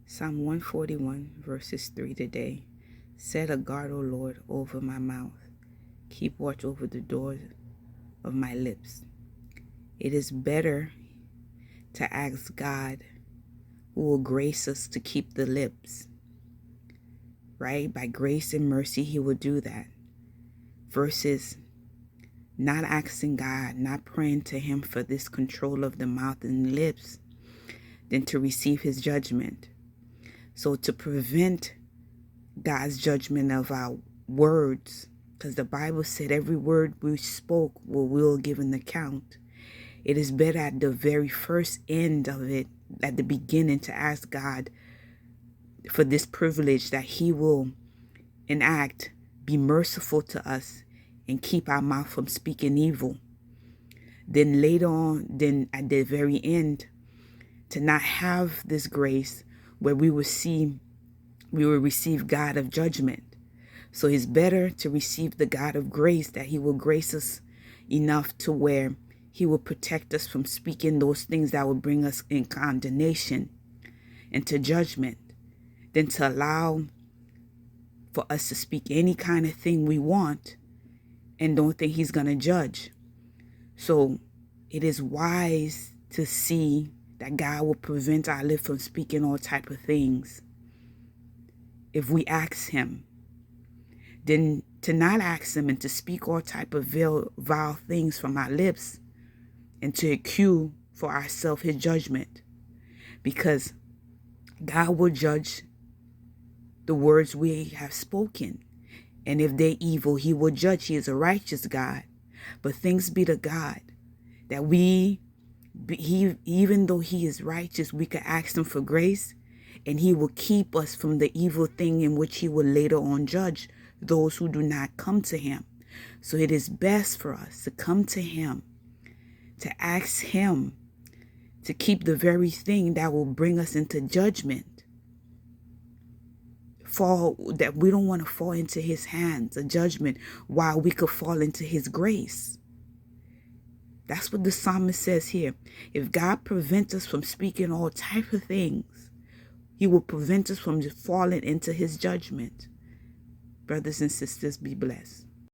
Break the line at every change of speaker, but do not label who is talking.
Psalm 141, verses 3 today. Set a guard, O Lord, over my mouth. Keep watch over the doors of my lips. It is better to ask God, who will grace us to keep the lips, right? By grace and mercy, he will do that. Versus not asking God, not praying to him for this control of the mouth and lips, than to receive his judgment. So to prevent God's judgment of our words, because the Bible said every word we spoke will give an account. It is better at the very first end of it, at the beginning, to ask God for this privilege that he will enact, be merciful to us, and keep our mouth from speaking evil. Then later on, then at the very end, to not have this grace where we will receive God of judgment. So it's better to receive the God of grace, that he will grace us enough to where he will protect us from speaking those things that will bring us in condemnation and to judgment, than to allow for us to speak any kind of thing we want and don't think he's going to judge. So it is wise to see that God will prevent our lips from speaking all type of things if we ask him. Then to not ask him and to speak all type of vile things from our lips and to accrue for ourselves his judgment. Because God will judge the words we have spoken. And if they're evil, he will judge. He is a righteous God. But thanks be to God that even though he is righteous, we can ask him for grace, and he will keep us from the evil thing in which he will later on judge those who do not come to him. So it is best for us to come to him, to ask him to keep the very thing that will bring us into judgment. That we don't want to fall into his hands, a judgment, while we could fall into his grace. That's what the psalmist says here. If God prevents us from speaking all type of things, he will prevent us from falling into his judgment. Brothers and sisters, be blessed.